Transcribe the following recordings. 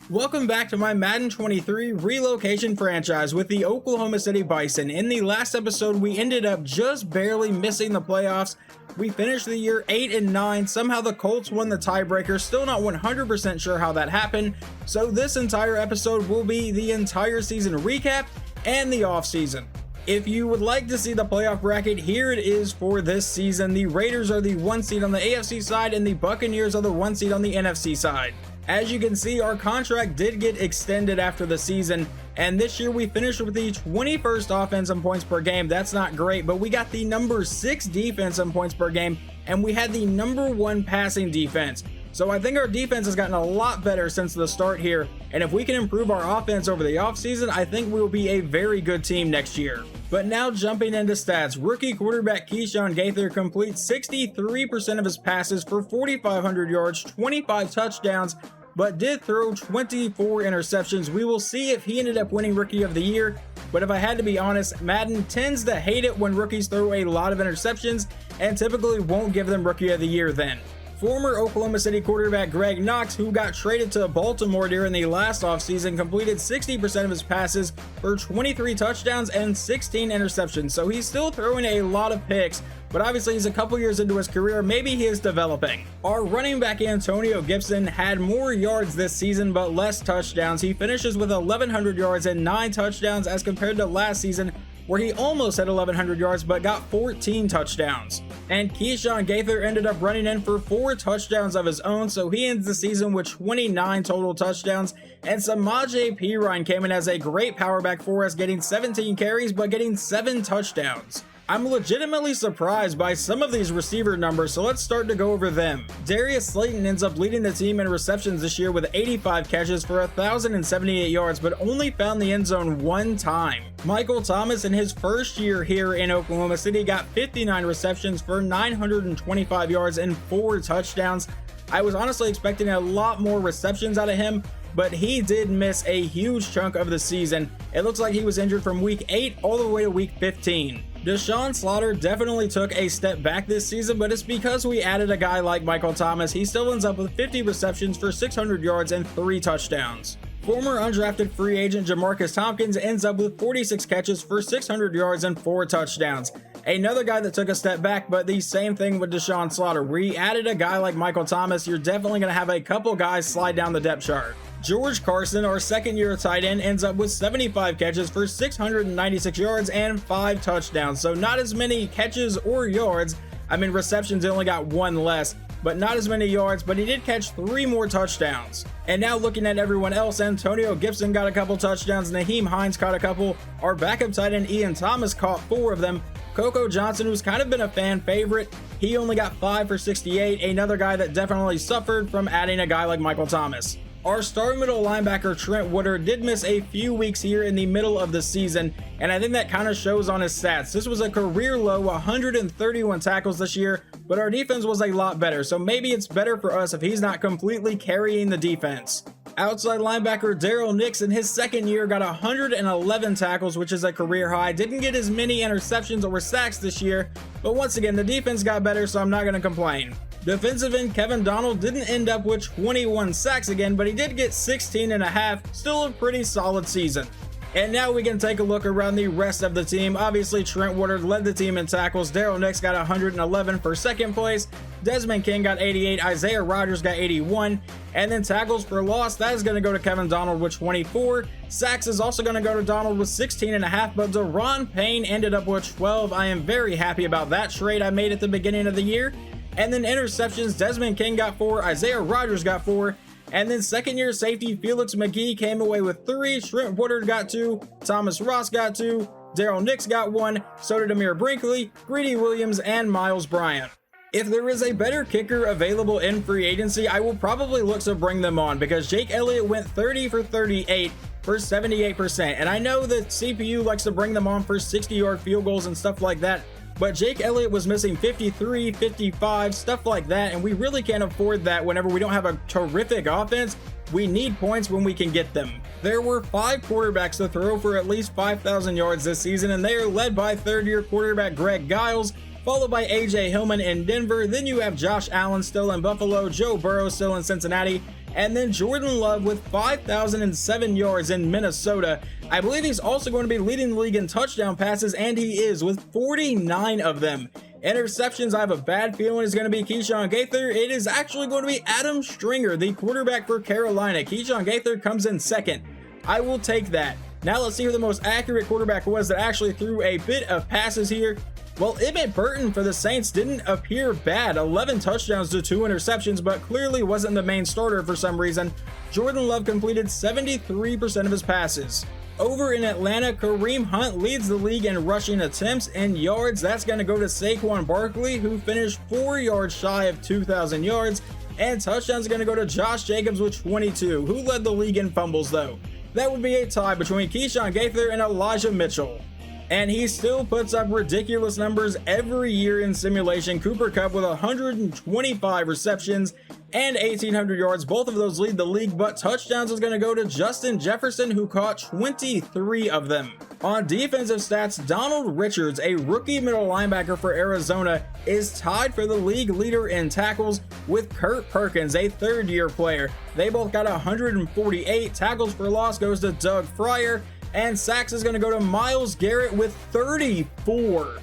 Welcome back to my Madden 23 relocation franchise with the Oklahoma City Bison. In the last episode, we ended up just barely missing the playoffs. We finished the year 8-9. Somehow the Colts won the tiebreaker. Still not 100% sure how that happened. So this entire episode will be the entire season recap and the offseason. If you would like to see the playoff bracket, here it is for this season. The Raiders are the 1 seed on the AFC side and the Buccaneers are the 1 seed on the NFC side. As you can see, our contract did get extended after the season, and this year we finished with the 21st offense in points per game. That's not great, but we got the number 6 defense in points per game, and we had the number 1 passing defense. So I think our defense has gotten a lot better since the start here, and if we can improve our offense over the offseason, I think we will be a very good team next year. But now jumping into stats, rookie quarterback Keyshawn Gaither completes 63% of his passes for 4,500 yards, 25 touchdowns, but did throw 24 interceptions. We will see if he ended up winning Rookie of the Year, but if I had to be honest, Madden tends to hate it when rookies throw a lot of interceptions and typically won't give them Rookie of the Year then. Former Oklahoma City quarterback Greg Knox, who got traded to Baltimore during the last offseason, completed 60% of his passes for 23 touchdowns and 16 interceptions. So he's still throwing a lot of picks, but obviously he's a couple years into his career. Maybe he is developing. Our running back Antonio Gibson had more yards this season, but less touchdowns. He finishes with 1,100 yards and 9 touchdowns as compared to last season, where he almost had 1,100 yards but got 14 touchdowns. And Keyshawn Gaither ended up running in for 4 touchdowns of his own, so he ends the season with 29 total touchdowns. And Samaje Perine came in as a great power back for us, getting 17 carries but getting 7 touchdowns. I'm legitimately surprised by some of these receiver numbers, so let's start to go over them. Darius Slayton ends up leading the team in receptions this year with 85 catches for 1,078 yards, but only found the end zone 1 time. Michael Thomas in his first year here in Oklahoma City got 59 receptions for 925 yards and 4 touchdowns. I was honestly expecting a lot more receptions out of him, but he did miss a huge chunk of the season. It looks like he was injured from week 8 all the way to week 15. Deshaun Slaughter definitely took a step back this season, but it's because we added a guy like Michael Thomas. He still ends up with 50 receptions for 600 yards and 3 touchdowns. Former undrafted free agent Jamarcus Tompkins ends up with 46 catches for 600 yards and 4 touchdowns. Another guy that took a step back, but the same thing with Deshaun Slaughter. We added a guy like Michael Thomas. You're definitely going to have a couple guys slide down the depth chart. George Carson, our second-year tight end, ends up with 75 catches for 696 yards and 5 touchdowns. So not as many catches or yards. I mean, receptions, he only got 1 less, but not as many yards, but he did catch 3 more touchdowns. And now looking at everyone else, Antonio Gibson got a couple touchdowns, Naheem Hines caught a couple, our backup tight end Ian Thomas caught 4 of them. Coco Johnson, who's kind of been a fan favorite, he only got 5 for 68, another guy that definitely suffered from adding a guy like Michael Thomas. Our star middle linebacker Trent Woodard did miss a few weeks here in the middle of the season, and I think that kind of shows on his stats. This was a career low 131 tackles this year, but our defense was a lot better, so maybe it's better for us if he's not completely carrying the defense. Outside linebacker Daryl Nix in his second year got 111 tackles, which is a career high. Didn't get as many interceptions or sacks this year, but once again, the defense got better, so I'm not going to complain. Defensive end Kevin Donald didn't end up with 21 sacks again, but he did get 16.5, still a pretty solid season. And now we can take a look around the rest of the team. Obviously, Trent Woodard led the team in tackles. Daryl Nix got 111 for second place. Desmond King got 88. Isaiah Rodgers got 81. And then tackles for loss, that is going to go to Kevin Donald with 24. Sacks is also going to go to Donald with 16.5, but Deron Payne ended up with 12. I am very happy about that trade I made at the beginning of the year. And then interceptions, Desmond King got 4, Isaiah Rodgers got 4, and then second-year safety Felix McGee came away with 3, Trent Woodard got 2, Thomas Ross got 2, Daryl Nix got 1, so did Amir Brinkley, Greedy Williams, and Miles Bryant. If there is a better kicker available in free agency, I will probably look to bring them on because Jake Elliott went 30 for 38 for 78%, and I know that CPU likes to bring them on for 60-yard field goals and stuff like that, but Jake Elliott was missing 53, 55, stuff like that, and we really can't afford that whenever we don't have a terrific offense. We need points when we can get them. There were 5 quarterbacks to throw for at least 5,000 yards this season, and they are led by third-year quarterback Greg Giles, followed by A.J. Hillman in Denver. Then you have Josh Allen still in Buffalo, Joe Burrow still in Cincinnati, And then Jordan Love with 5,007 yards in Minnesota. I believe he's also going to be leading the league in touchdown passes, and he is, with 49 of them. Interceptions, I have a bad feeling is going to be Keyshawn Gaither. It is actually going to be Adam Stringer, the quarterback for Carolina. Keyshawn Gaither comes in second. I will take that. Now let's see who the most accurate quarterback was that actually threw a bit of passes here. Well, Emmett Burton for the Saints didn't appear bad. 11 touchdowns to 2 interceptions, but clearly wasn't the main starter for some reason. Jordan Love completed 73% of his passes. Over in Atlanta, Kareem Hunt leads the league in rushing attempts and yards. That's going to go to Saquon Barkley, who finished 4 yards shy of 2,000 yards. And touchdowns are going to go to Josh Jacobs with 22. Who led the league in fumbles, though? That would be a tie between Keyshawn Gaither and Elijah Mitchell. And he still puts up ridiculous numbers every year in simulation. Cooper Kupp with 125 receptions and 1,800 yards. Both of those lead the league, but touchdowns is going to go to Justin Jefferson, who caught 23 of them. On defensive stats, Donald Richards, a rookie middle linebacker for Arizona, is tied for the league leader in tackles with Kurt Perkins, a third-year player. They both got 148. Tackles for loss goes to Doug Fryer. And sacks is going to go to Myles Garrett with 34.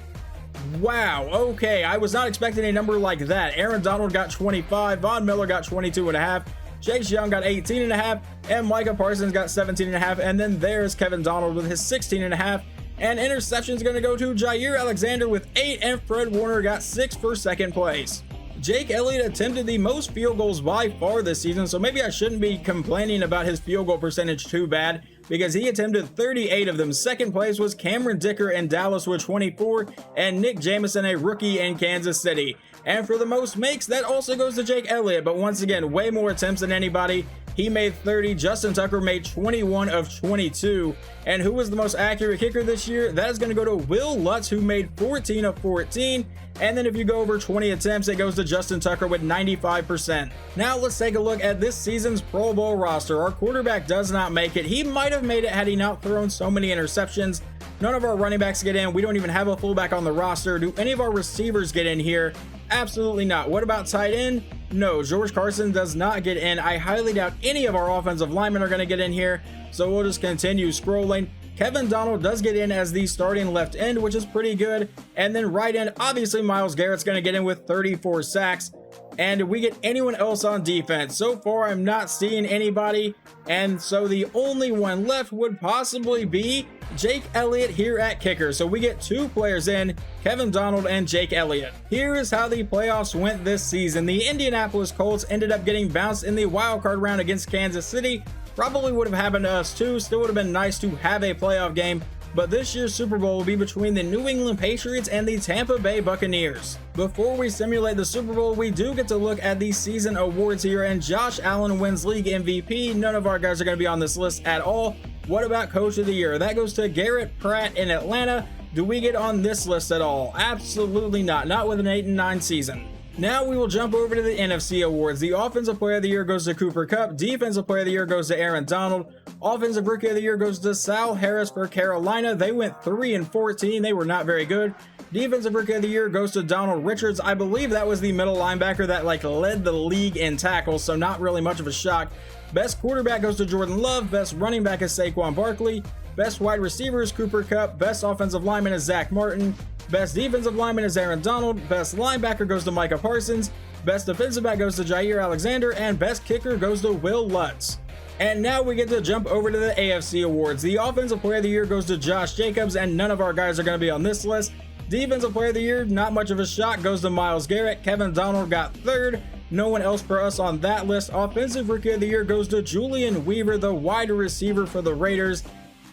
Wow, okay, I was not expecting a number like that. Aaron Donald got 25, Von Miller got 22.5, Chase Young got 18.5, and Micah Parsons got 17.5, and then there's Kevin Donald with his 16.5. And interception is going to go to Jair Alexander with 8, and Fred Warner got 6 for second place. Jake Elliott attempted the most field goals by far this season, so maybe I shouldn't be complaining about his field goal percentage too bad, because he attempted 38 of them. Second place was Cameron Dicker in Dallas with 24, and Nick Jamison, a rookie in Kansas City. And for the most makes, that also goes to Jake Elliott, but once again, way more attempts than anybody. He made 30. Justin Tucker made 21 of 22. And who was the most accurate kicker this year? That is going to go to Will Lutz, who made 14 of 14. And then if you go over 20 attempts, it goes to Justin Tucker with 95%. Now let's take a look at this season's Pro Bowl roster. Our quarterback does not make it. He might have made it had he not thrown so many interceptions. None of our running backs get in. We don't even have a fullback on the roster. Do any of our receivers get in here? Absolutely not. What about tight end? No, George Carson does not get in. I highly doubt any of our offensive linemen are going to get in here, so we'll just continue scrolling. Kevin Donald does get in as the starting left end, which is pretty good. And then right end, obviously Myles Garrett's going to get in with 34 sacks. And we get anyone else on defense? So far, I'm not seeing anybody. And so the only one left would possibly be Jake Elliott here at kicker. So we get 2 players in, Kevin Donald and Jake Elliott. Here is how the playoffs went this season. The Indianapolis Colts ended up getting bounced in the wild card round against Kansas City. Probably would have happened to us too. Still would have been nice to have a playoff game. But this year's Super Bowl will be between the New England Patriots and the Tampa Bay Buccaneers. Before we simulate the Super Bowl, we do get to look at the season awards here, and Josh Allen wins league MVP. None of our guys are going to be on this list at all. What about Coach of the Year? That goes to Garrett Pratt in Atlanta. Do we get on this list at all? Absolutely not. Not with an 8-9 season. Now we will jump over to the NFC awards. The Offensive Player of the Year goes to Cooper Kupp. Defensive Player of the Year goes to Aaron Donald. Offensive Rookie of the Year goes to Sal Harris for Carolina. They went 3-14. They were not very good. Defensive Rookie of the Year goes to Donald Richards. I believe that was the middle linebacker that led the league in tackles, so not really much of a shock. Best quarterback goes to Jordan Love. Best running back is Saquon Barkley. Best wide receiver is Cooper Kupp. Best offensive lineman is Zach Martin. Best defensive lineman is Aaron Donald. Best linebacker goes to Micah Parsons. Best defensive back goes to Jair Alexander. And best kicker goes to Will Lutz. And now we get to jump over to the AFC awards. The Offensive Player of the Year goes to Josh Jacobs, and none of our guys are going to be on this list. Defensive Player of the Year, not much of a shock, goes to Myles Garrett. Kevin Donald got 3rd. No one else for us on that list. Offensive Rookie of the Year goes to Julian Weaver, the wide receiver for the Raiders.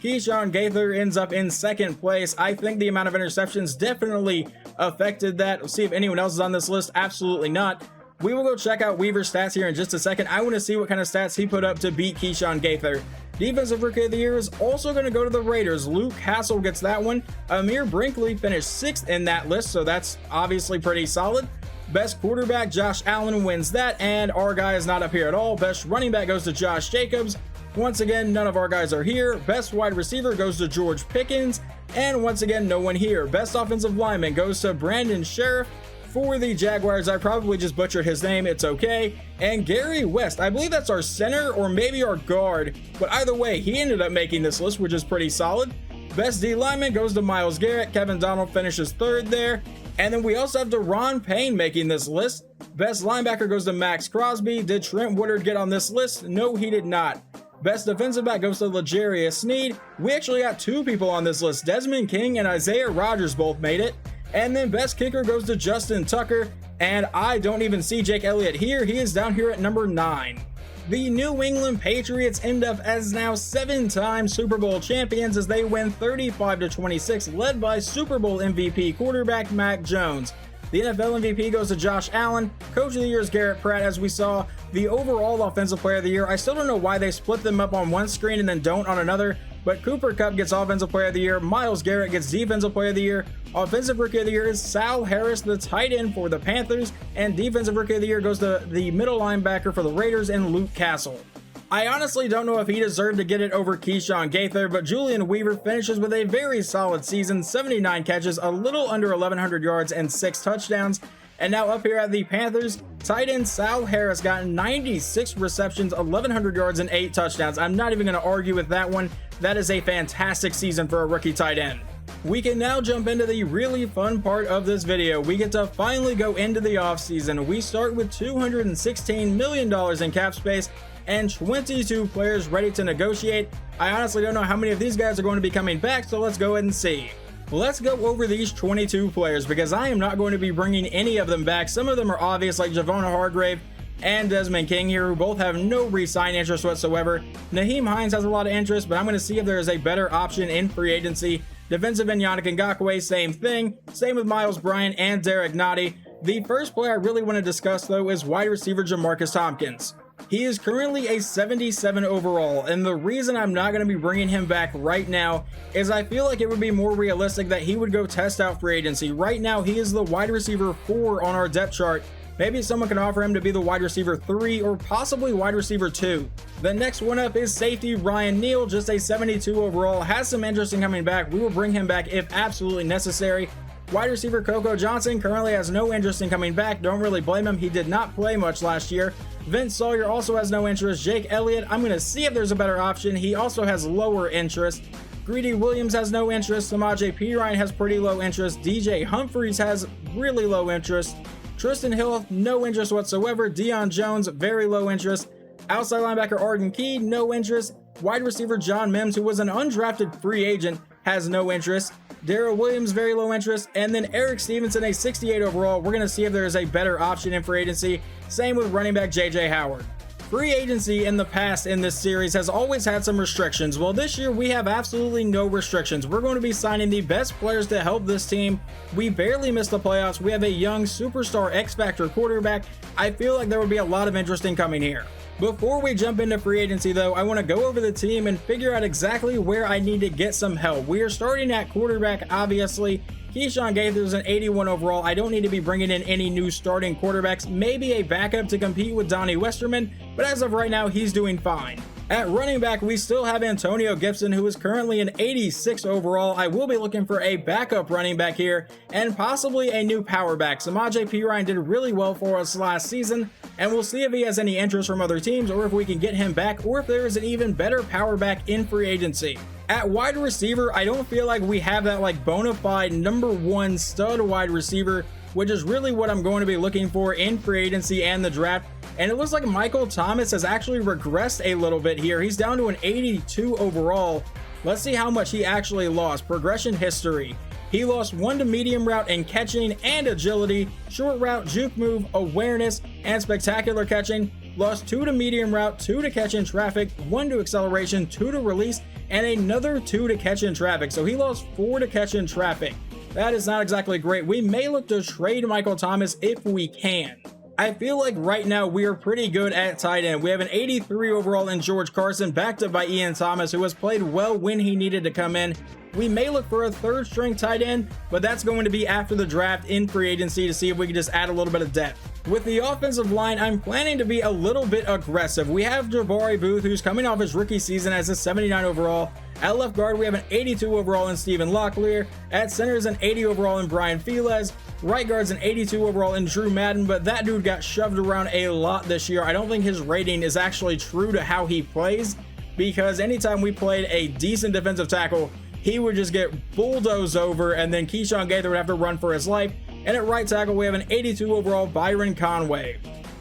Keyshawn Gaither ends up in 2nd place. I think the amount of interceptions definitely affected that. We'll see if anyone else is on this list. Absolutely not. We will go check out Weaver's stats here in just a second. I want to see what kind of stats he put up to beat Keyshawn Gaither. Defensive Rookie of the Year is also going to go to the Raiders. Luke Hassel gets that one. Amir Brinkley finished 6th in that list, so that's obviously pretty solid. Best quarterback, Josh Allen wins that, and our guy is not up here at all. Best running back goes to Josh Jacobs. Once again, none of our guys are here. Best wide receiver goes to George Pickens, and once again, no one here. Best offensive lineman goes to Brandon Sheriff. For the Jaguars, I probably just butchered his name, it's okay. And Gary West, I believe that's our center or maybe our guard, but either way, he ended up making this list, which is pretty solid. Best D lineman goes to Myles Garrett. Kevin Donald finishes third there. And then we also have Deron Payne making this list. Best linebacker goes to Max Crosby. Did Trent Woodard get on this list? No, he did not. Best defensive back goes to L'Jarius Sneed. We actually got two people on this list. Desmond King and Isaiah Rodgers both made it. And then best kicker goes to Justin Tucker. And I don't even see Jake Elliott here. He is down here at number 9. The New England Patriots end up as now 7-time Super Bowl champions as they win 35-26, led by Super Bowl MVP quarterback Mac Jones. The NFL MVP goes to Josh Allen. Coach of the Year is Garrett Pratt, as we saw. The overall Offensive Player of the Year, I still don't know why they split them up on one screen and then don't on another, but Cooper Kupp gets Offensive Player of the Year. Myles Garrett gets Defensive Player of the Year. Offensive Rookie of the Year is Sal Harris, the tight end for the Panthers, and Defensive Rookie of the Year goes to the middle linebacker for the Raiders and Luke Castle. I honestly don't know if he deserved to get it over Keyshawn Gaither, but Julian Weaver finishes with a very solid season, 79 catches, a little under 1,100 yards, and 6 touchdowns. And now up here at the Panthers, tight end Sal Harris got 96 receptions, 1,100 yards, and 8 touchdowns. I'm not even going to argue with that one. That is a fantastic season for a rookie tight end. We can now jump into the really fun part of this video. We get to finally go into the offseason. We start with $216 million in cap space and 22 players ready to negotiate. I honestly don't know how many of these guys are going to be coming back, so let's go ahead and see. Let's go over these 22 players because I am not going to be bringing any of them back. Some of them are obvious, like Javon Hargrave and Desmond King here, who both have no re-sign interest whatsoever. Naheem Hines has a lot of interest, but I'm going to see if there is a better option in free agency. Defensive end Yannick Ngakoue, same thing. Same with Miles Bryant and Derek Nottie. The first player I really want to discuss, though, is wide receiver Jamarcus Tompkins. He is currently a 77 overall, and the reason I'm not going to be bringing him back right now is I feel like it would be more realistic that he would go test out free agency. Right now, he is the wide receiver 4 on our depth chart. Maybe someone can offer him to be the wide receiver 3 or possibly wide receiver 2. The next one up is safety Ryan Neal, just a 72 overall, has some interest in coming back. We will bring him back if absolutely necessary. Wide receiver Coco Johnson currently has no interest in coming back. Don't really blame him. He did not play much last year. Vince Sawyer also has no interest. Jake Elliott, I'm going to see if there's a better option. He also has lower interest. Greedy Williams has no interest. Samaje Perine has pretty low interest. DJ Humphries has really low interest. Tristan Hill, no interest whatsoever. Deion Jones, very low interest. Outside linebacker Arden Key, no interest. Wide receiver John Mims, who was an undrafted free agent, has no interest. Darrell Williams, very low interest. And then Eric Stevenson, a 68 overall. We're going to see if there is a better option in free agency. Same with running back JJ Howard. Free agency in the past in this series has always had some restrictions. Well, this year we have absolutely no restrictions. We're going to be signing the best players to help this team. We barely missed the playoffs. We have a young superstar X-Factor quarterback. I feel like there would be a lot of interest in coming here. Before we jump into free agency though, I want to go over the team and figure out exactly where I need to get some help. We are starting at quarterback, obviously. Keyshawn Gaither is an 81 overall. I don't need to be bringing in any new starting quarterbacks. Maybe a backup to compete with Donnie Westerman, but as of right now, he's doing fine. At running back, we still have Antonio Gibson, who is currently an 86 overall. I will be looking for a backup running back here and possibly a new power back. Samaje Perine did really well for us last season, and we'll see if he has any interest from other teams or if we can get him back or if there is an even better power back in free agency. At wide receiver, I don't feel like we have that bona fide #1 stud wide receiver, which is really what I'm going to be looking for in free agency and the draft. And it looks like Michael Thomas has actually regressed a little bit here. He's down to an 82 overall. Let's see how much he actually lost. Progression history. He lost 1 to medium route and catching and agility, short route, juke move, awareness, and spectacular catching. Lost 2 to medium route, 2 to catch in traffic, 1 to acceleration, 2 to release, and another 2 to catch in traffic. So he lost 4 to catch in traffic. That is not exactly great. We may look to trade Michael Thomas if we can. I feel like right now we are pretty good at tight end. We have an 83 overall in George Carson, backed up by Ian Thomas, who has played well when he needed to come in. We may look for a 3rd string tight end, but that's going to be after the draft in free agency to see if we can just add a little bit of depth. With the offensive line, I'm planning to be a little bit aggressive. We have Jabari Booth, who's coming off his rookie season as a 79 overall. At left guard, we have an 82 overall in Stephen Locklear. At center is an 80 overall in Brian Felez. Right guard's an 82 overall in Drew Madden, but that dude got shoved around a lot this year. I don't think his rating is actually true to how he plays, because anytime we played a decent defensive tackle, he would just get bulldozed over, and then Keyshawn Gaither would have to run for his life. And at right tackle, we have an 82 overall Byron Conway.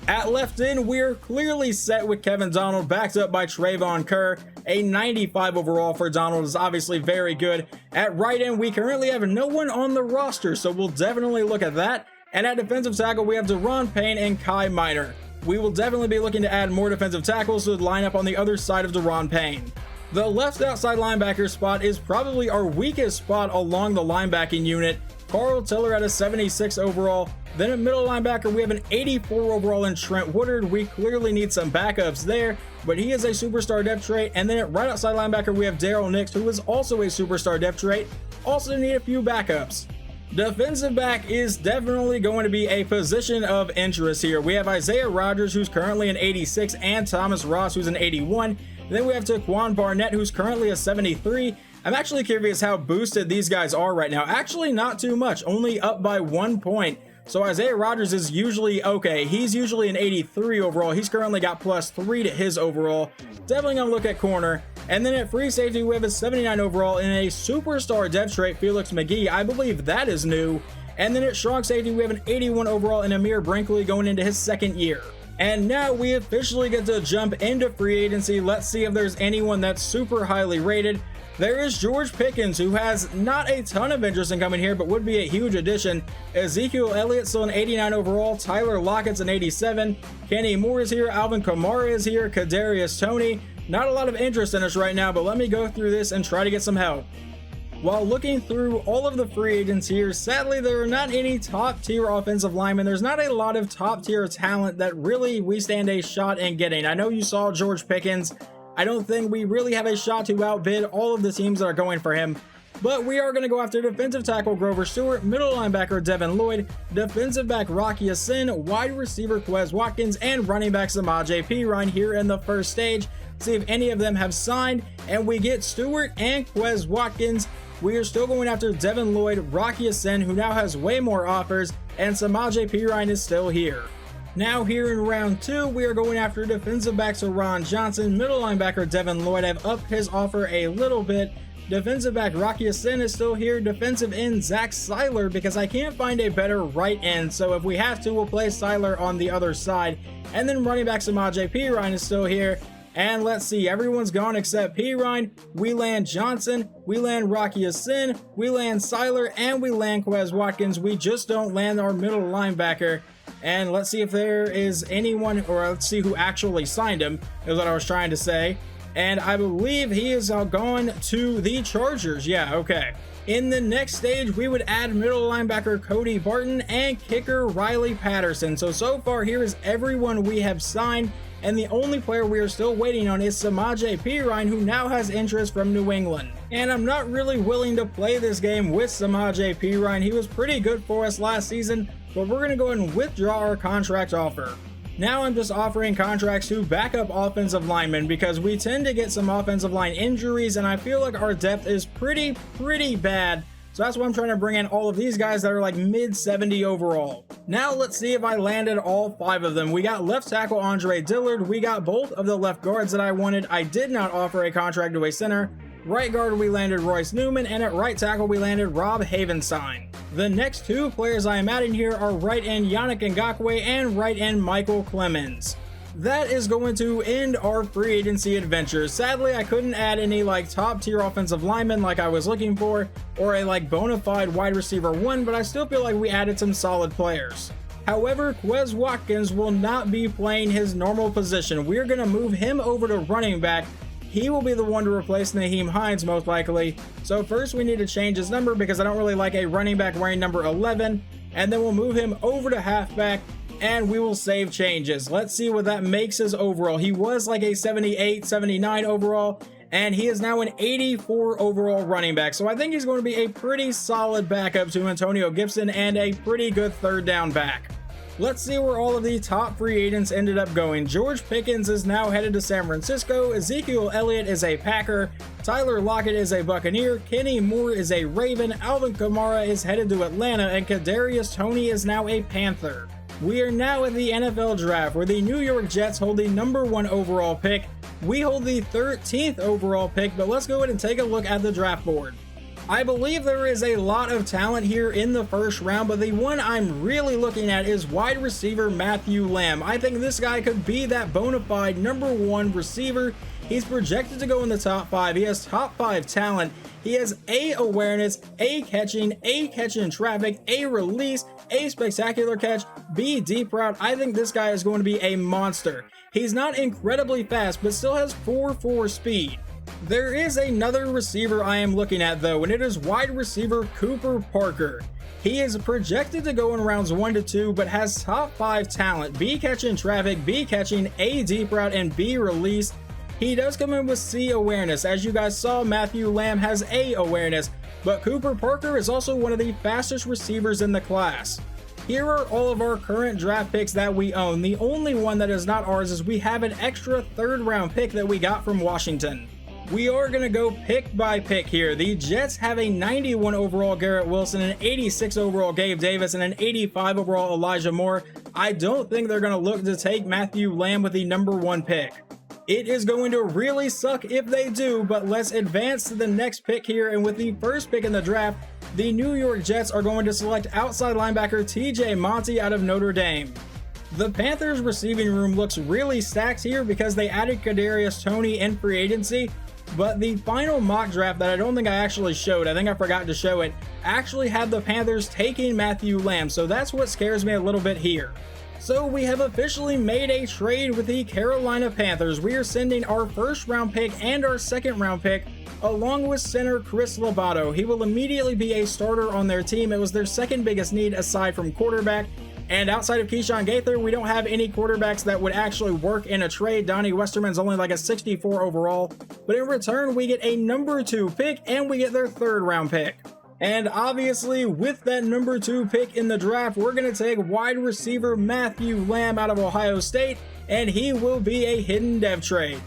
At left end, we're clearly set with Kevin Donald, backed up by Trayvon Kerr. A 95 overall for Donald is obviously very good. At right end, we currently have no one on the roster, so we'll definitely look at that. And at defensive tackle, we have Deron Payne and Kai Minor. We will definitely be looking to add more defensive tackles to line up on the other side of Deron Payne. The left outside linebacker spot is probably our weakest spot along the linebacking unit. Carl Tiller at a 76 overall. Then at middle linebacker, we have an 84 overall in Trent Woodard. We clearly need some backups there, but he is a superstar depth trait. And then at right outside linebacker, we have Daryl Nix, who is also a superstar depth trait. Also need a few backups. Defensive back is definitely going to be a position of interest here. We have Isaiah Rodgers, who's currently an 86, and Thomas Ross, who's an 81. Then we have Taquan Barnett, who's currently a 73. I'm actually curious how boosted these guys are right now. Actually, not too much, only up by 1 point. So Isaiah Rodgers is usually okay. He's usually an 83 overall. He's currently got +3 to his overall. Definitely gonna look at corner. And then at free safety, we have a 79 overall in a superstar depth trait, Felix McGee. I believe that is new. And then at strong safety, we have an 81 overall in Amir Brinkley going into his second year. And now we officially get to jump into free agency. Let's see if there's anyone that's super highly rated. There is George Pickens, who has not a ton of interest in coming here, but would be a huge addition. Ezekiel Elliott still an 89 overall. Tyler Lockett's an 87. Kenny Moore is here. Alvin Kamara is here. Kadarius Toney. Not a lot of interest in us right now, but let me go through this and try to get some help. While looking through all of the free agents here, sadly there are not any top tier offensive linemen. There's not a lot of top tier talent that really we stand a shot in getting. I know you saw George Pickens. I don't think we really have a shot to outbid all of the teams that are going for him, but we are going to go after defensive tackle Grover Stewart, middle linebacker Devin Lloyd, defensive back Rocky Sin, wide receiver Quez Watkins, and running back Samaje Perine here in the first stage. See if any of them have signed, and we get Stewart and Quez Watkins. We are still going after Devin Lloyd, Rocky Sin, who now has way more offers, and Samaje Perine is still here. Now here in round 2, we are going after defensive backs Ron Johnson, middle linebacker Devin Lloyd. I've upped his offer a little bit. Defensive back Rocky Sin is still here. Defensive end Zach Seiler, because I can't find a better right end, so if we have to, we'll play Seiler on the other side. And then running back Samaje Perine is still here. And let's see, everyone's gone except Perine. We land Johnson, we land Rocky Sin, we land Seiler, and we land Quez Watkins. We just don't land our middle linebacker. And let's see if there is anyone, or let's see who actually signed him, is what I was trying to say. And I believe he is gone to the Chargers. Yeah, okay. In the next stage, we would add middle linebacker Cody Barton and kicker Riley Patterson. So far, here is everyone we have signed. And the only player we are still waiting on is Samaje Perine, who now has interest from New England. And I'm not really willing to play this game with Samaje Perine. He was pretty good for us last season, but we're going to go ahead and withdraw our contract offer. Now I'm just offering contracts to backup offensive linemen because we tend to get some offensive line injuries, and I feel like our depth is pretty bad. So that's why I'm trying to bring in all of these guys that are like mid 70 overall. Now let's see if I landed all 5 of them. We got left tackle Andre Dillard. We got both of the left guards that I wanted. I did not offer a contract to a center. Right guard, we landed Royce Newman, and at right tackle, we landed Rob Havenstein. The next 2 players I am adding here are right end Yannick Ngakoue and right end Michael Clemens. That is going to end our free agency adventure. Sadly, I couldn't add any like top tier offensive linemen like I was looking for, or a like bona fide wide receiver 1, but I still feel like we added some solid players. However, Quez Watkins will not be playing his normal position. We're going to move him over to running back. He will be the one to replace Naheem Hines most likely. So first we need to change his number because I don't really like a running back wearing number 11. And then we'll move him over to halfback and we will save changes. Let's see what that makes his overall. He was like a 78, 79 overall, and he is now an 84 overall running back. So I think he's going to be a pretty solid backup to Antonio Gibson and a pretty good third down back. Let's see where all of the top free agents ended up going. George Pickens is now headed to San Francisco. Ezekiel Elliott is a Packer. Tyler Lockett is a Buccaneer. Kenny Moore is a Raven. Alvin Kamara is headed to Atlanta. And Kadarius Toney is now a Panther. We are now at the NFL Draft, where the New York Jets hold the number 1 overall pick. We hold the 13th overall pick, but let's go ahead and take a look at the draft board. I believe there is a lot of talent here in the first round, but the one I'm really looking at is wide receiver Matthew Lamb. I think this guy could be that bona fide number 1 receiver. He's projected to go in the top 5. He has top 5 talent. He has A, awareness, A, catching, A, catching traffic, A, release, A, spectacular catch, B, deep route. I think this guy is going to be a monster. He's not incredibly fast, but still has 4.4 speed. There is another receiver I am looking at though, and it is wide receiver Cooper Parker. He is projected to go in rounds 1 to 2, but has top 5 talent, B, catching traffic, B, catching, A, deep route, and B, release. He does come in with C, awareness. As you guys saw, Matthew Lamb has A, awareness, but Cooper Parker is also one of the fastest receivers in the class. Here are all of our current draft picks that we own. The only one that is not ours is we have an extra 3rd round pick that we got from Washington. We are going to go pick by pick here. The Jets have a 91 overall Garrett Wilson, an 86 overall Gabe Davis, and an 85 overall Elijah Moore. I don't think they're going to look to take Matthew Lamb with the number 1 pick. It is going to really suck if they do, but let's advance to the next pick here. And with the first pick in the draft, the New York Jets are going to select outside linebacker TJ Monty out of Notre Dame. The Panthers receiving room looks really stacked here because they added Kadarius Toney in free agency, but the final mock draft that I don't think I actually showed, I think I forgot to show it, actually had the Panthers taking Matthew Lamb, so that's what scares me a little bit here. So we have officially made a trade with the Carolina Panthers. We are sending our 1st round pick and our 2nd round pick along with center Chris Lovato. He will immediately be a starter on their team. It was their 2nd biggest need aside from quarterback. And outside of Keyshawn Gaither, we don't have any quarterbacks that would actually work in a trade. Donnie Westerman's only like a 64 overall. But in return, we get a number 2 pick and we get their 3rd round pick. And obviously, with that number 2 pick in the draft, we're going to take wide receiver Matthew Lamb out of Ohio State, and he will be a hidden dev trade.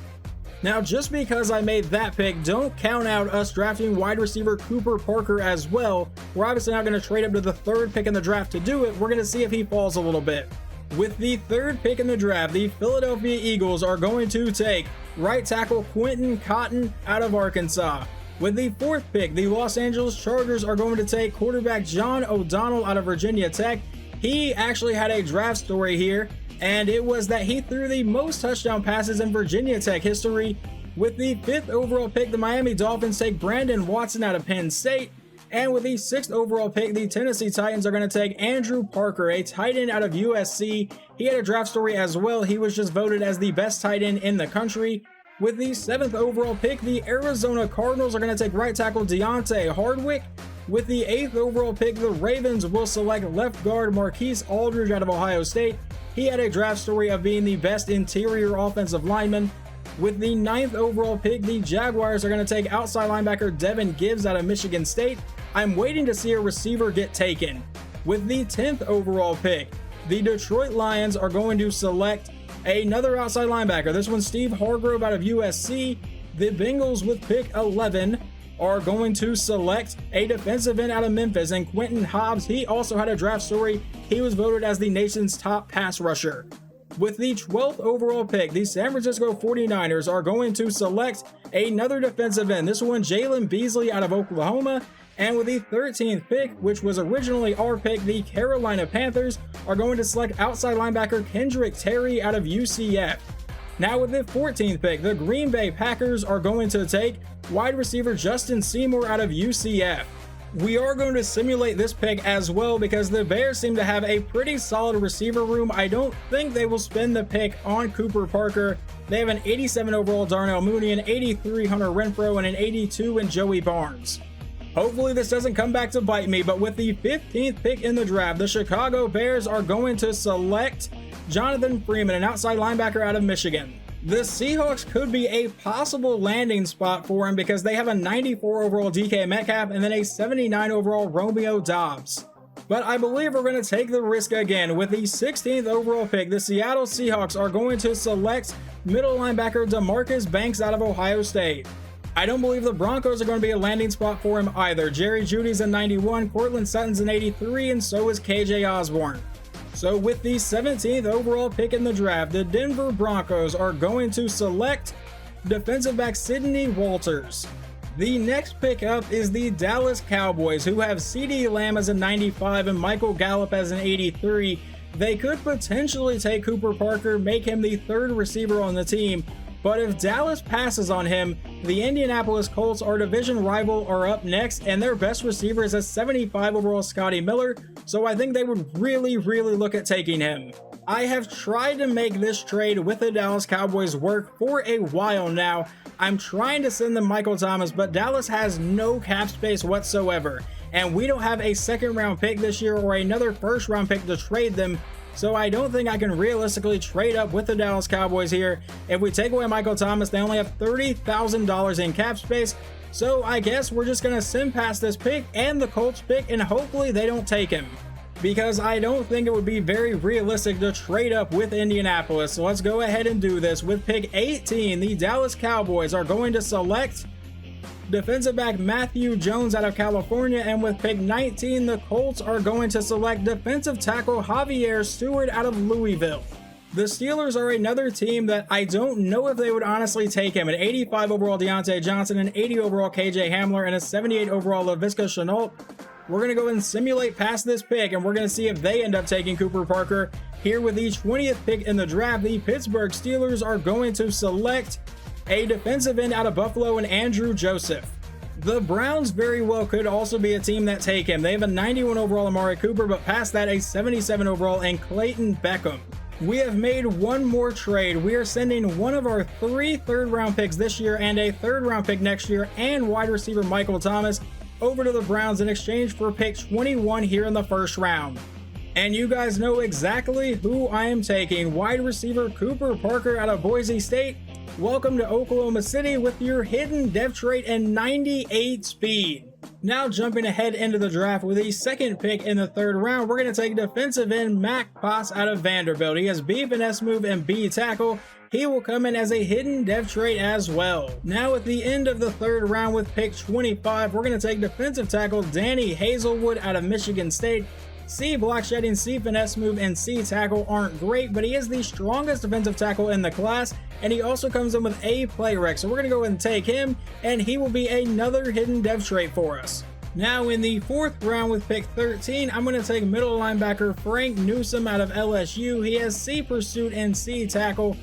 Now, just because I made that pick, don't count out us drafting wide receiver Cooper Parker as well. We're obviously not going to trade up to the 3rd pick in the draft to do it. We're going to see if he falls a little bit. With the 3rd pick in the draft, the Philadelphia Eagles are going to take right tackle Quentin Cotton out of Arkansas. With the 4th pick, the Los Angeles Chargers are going to take quarterback John O'Donnell out of Virginia Tech. He actually had a draft story here, and it was that he threw the most touchdown passes in Virginia Tech history. With the 5th overall pick, the Miami Dolphins take Brandon Watson out of Penn State. And with the 6th overall pick, the Tennessee Titans are going to take Andrew Parker, a tight end out of USC. He had a draft story as well. He was just voted as the best tight end in the country. With the 7th overall pick, the Arizona Cardinals are going to take right tackle Deontay Hardwick. With the 8th overall pick, the Ravens will select left guard Marquise Aldridge out of Ohio State. He had a draft story of being the best interior offensive lineman. With the 9th overall pick, the Jaguars are going to take outside linebacker Devin Gibbs out of Michigan State. I'm waiting to see a receiver get taken. With the 10th overall pick, the Detroit Lions are going to select another outside linebacker. This one's Steve Hargrove out of USC. The Bengals with pick 11 are going to select a defensive end out of Memphis, and Quentin Hobbs, he also had a draft story. He was voted as the nation's top pass rusher. With the 12th overall pick, the San Francisco 49ers are going to select another defensive end. This one, Jalen Beasley out of Oklahoma. And with the 13th pick, which was originally our pick, the Carolina Panthers are going to select outside linebacker Kendrick Terry out of UCF. Now with the 14th pick, the Green Bay Packers are going to take wide receiver Justin Seymour out of UCF. We are going to simulate this pick as well because the Bears seem to have a pretty solid receiver room. I don't think they will spend the pick on Cooper Parker. They have an 87 overall Darnell Mooney, an 83 Hunter Renfrow, and an 82 in Joey Barnes. Hopefully this doesn't come back to bite me, but with the 15th pick in the draft, the Chicago Bears are going to select Jonathan Freeman, an outside linebacker out of Michigan. The Seahawks could be a possible landing spot for him because they have a 94 overall DK Metcalf and then a 79 overall Romeo Doubs. But I believe we're going to take the risk again. With the 16th overall pick, the Seattle Seahawks are going to select middle linebacker DeMarcus Banks out of Ohio State. I don't believe the Broncos are going to be a landing spot for him either. Jerry Jeudy's in 91, Cortland Sutton's in 83, and so is KJ Osborne. So with the 17th overall pick in the draft, the Denver Broncos are going to select defensive back Sidney Walters. The next pick up is the Dallas Cowboys, who have CeeDee Lamb as a 95 and Michael Gallup as an 83. They could potentially take Cooper Parker, make him the third receiver on the team, but if Dallas passes on him, the Indianapolis Colts, our division rival, are up next, and their best receiver is a 75 overall Scotty Miller, so I think they would really look at taking him. I have tried to make this trade with the Dallas Cowboys work for a while now. I'm trying to send them Michael Thomas, but Dallas has no cap space whatsoever, and we don't have a second round pick this year or another first round pick to trade them, so I don't think I can realistically trade up with the Dallas Cowboys here. If we take away Michael Thomas, they only have $30,000 in cap space, so I guess we're just going to send past this pick and the Colts pick, and hopefully they don't take him, because I don't think it would be very realistic to trade up with Indianapolis. So let's go ahead and do this. With pick 18, the Dallas Cowboys are going to select defensive back Matthew Jones out of California, and with pick 19, the Colts are going to select defensive tackle Javier Stewart out of Louisville. The Steelers are another team that I don't know if they would honestly take him. An 85 overall Deontay Johnson, an 80 overall KJ Hamler, and a 78 overall Laviska Shenault. We're going to go and simulate past this pick, and we're going to see if they end up taking Cooper Parker. Here with the 20th pick in the draft, the Pittsburgh Steelers are going to select a defensive end out of Buffalo and Andrew Joseph. The Browns very well could also be a team that take him. They have a 91 overall Amari Cooper, but past that, a 77 overall and Clayton Beckham. We have made one more trade. We are sending one of our 3 third-round picks this year and a third-round pick next year and wide receiver Michael Thomas over to the Browns in exchange for pick 21 here in the first round. And you guys know exactly who I am taking. Wide receiver Cooper Parker out of Boise State. Welcome to Oklahoma City with your hidden depth trait and 98 speed. Now jumping ahead into the draft with the second pick in the third round, we're going to take defensive end Mac Potts out of Vanderbilt. He has B finesse move and B tackle. He will come in as a hidden depth trait as well. Now at the end of the third round with pick 25, we're going to take defensive tackle Danny Hazelwood out of Michigan State. C block shedding, C finesse move, and C tackle aren't great, but he is the strongest defensive tackle in the class, and he also comes in with A play rec, so we're going to go ahead and take him, and he will be another hidden depth trait for us. Now in the fourth round with pick 13, I'm going to take middle linebacker Frank Newsome out of LSU. He has C pursuit and C tackle,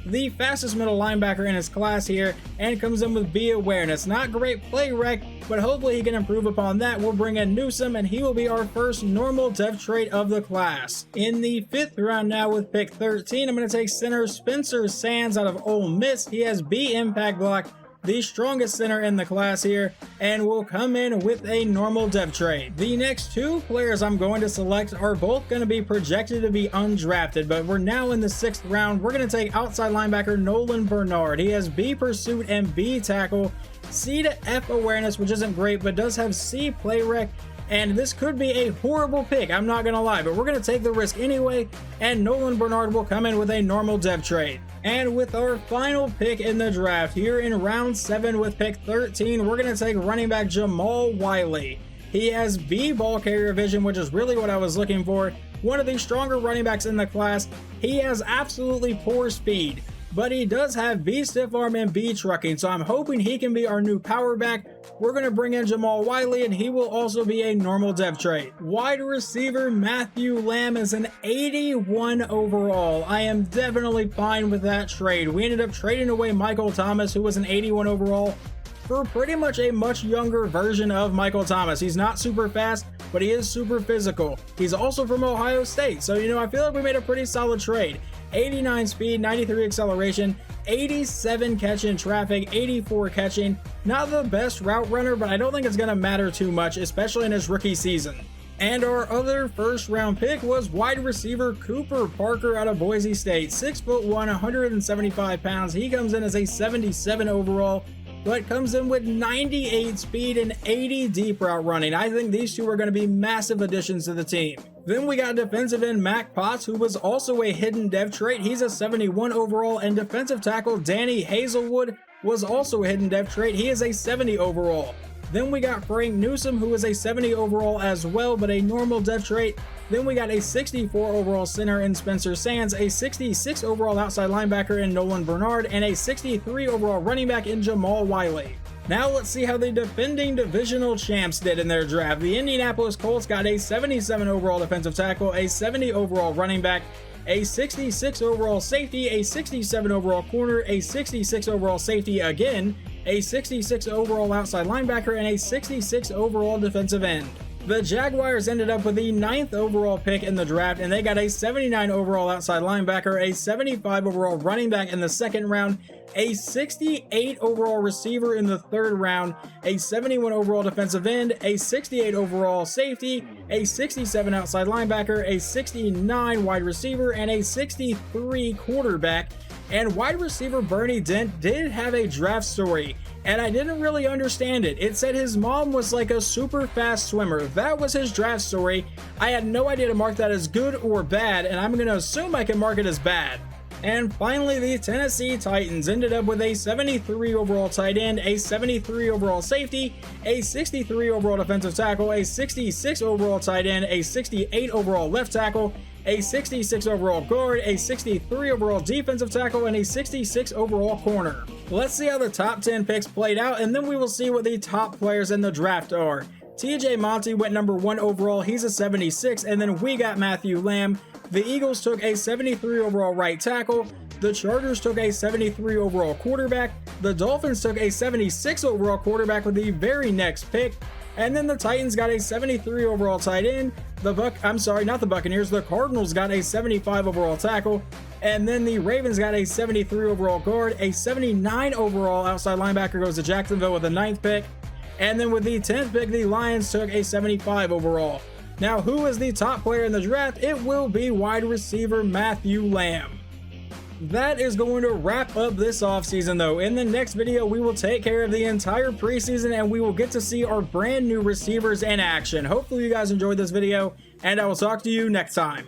the fastest middle linebacker in his class here, and comes in with B awareness. Not great play rec, but hopefully he can improve upon that. We'll bring in Newsome, and he will be our first normal depth trait of the class. In the fifth round now with pick 13, I'm going to take center Spencer Sands out of Ole Miss. He has B impact block, the strongest center in the class here, and will come in with a normal depth trait. The next 2 players I'm going to select are both going to be projected to be undrafted, but we're now in the 6th round. We're going to take outside linebacker Nolan Bernard. He has B pursuit and B tackle, C to F awareness, which isn't great, but does have C play rec, and this could be a horrible pick, I'm not going to lie, but we're going to take the risk anyway, and Nolan Bernard will come in with a normal depth trait. And with our final pick in the draft, here in round 7 with pick 13, we're going to take running back Jamal Wiley. He has B ball carrier vision, which is really what I was looking for. One of the stronger running backs in the class. He has absolutely poor speed, but he does have B stiff arm and B trucking, so I'm hoping he can be our new power back. We're going to bring in Jamal Wiley, and he will also be a normal depth trait. Wide receiver Matthew Lamb is an 81 overall. I am definitely fine with that trade. We ended up trading away Michael Thomas, who was an 81 overall, for pretty much a much younger version of Michael Thomas. He's not super fast, but he is super physical. He's also from Ohio State, so I feel like we made a pretty solid trade. 89 speed, 93 acceleration, 87 catch in traffic, 84 catching. Not the best route runner, but I don't think it's going to matter too much, especially in his rookie season. And our other first round pick was wide receiver Cooper Parker out of Boise State. 6'1", 175 pounds. He comes in as a 77 overall. but comes in with 98 speed and 80 deep route running. I think these two are going to be massive additions to the team. Then we got defensive end Mac Potts, who was also a hidden dev trait. He's a 71 overall, and defensive tackle Danny Hazelwood was also a hidden dev trait. He is a 70 overall. Then we got Frank Newsom, who is a 70 overall as well, but a normal dev trait. Then we got a 64 overall center in Spencer Sands, a 66 overall outside linebacker in Nolan Bernard, and a 63 overall running back in Jamal Wiley. Now let's see how the defending divisional champs did in their draft. The Indianapolis Colts got a 77 overall defensive tackle, a 70 overall running back, a 66 overall safety, a 67 overall corner, a 66 overall safety again, a 66 overall outside linebacker, and a 66 overall defensive end. The Jaguars ended up with the 9th overall pick in the draft, and they got a 79 overall outside linebacker, a 75 overall running back in the second round, a 68 overall receiver in the third round, a 71 overall defensive end, a 68 overall safety, a 67 outside linebacker, a 69 wide receiver, and a 63 quarterback. And wide receiver Bernie Dent did have a draft story, and I didn't really understand it. It said his mom was like a super fast swimmer. That was his draft story. I had no idea to mark that as good or bad, and I'm going to assume I can mark it as bad. And finally, the Tennessee Titans ended up with a 73 overall tight end, a 73 overall safety, a 63 overall defensive tackle, a 66 overall tight end, a 68 overall left tackle, a 66 overall guard, a 63 overall defensive tackle, and a 66 overall corner. Let's see how the top 10 picks played out, and then we will see what the top players in the draft are. TJ Monty went number 1 overall, he's a 76, and then we got Matthew Lamb. The Eagles took a 73 overall right tackle, the Chargers took a 73 overall quarterback, the Dolphins took a 76 overall quarterback with the very next pick, and then the Titans got a 73 overall tight end, the Cardinals got a 75 overall tackle, and then the Ravens got a 73 overall guard, a 79 overall outside linebacker goes to Jacksonville with the 9th pick, and then with the 10th pick, the Lions took a 75 overall. Now, who is the top player in the draft? It will be wide receiver Matthew Lamb. That is going to wrap up this offseason though. In the next video, we will take care of the entire preseason and we will get to see our brand new receivers in action. Hopefully you guys enjoyed this video, and I will talk to you next time.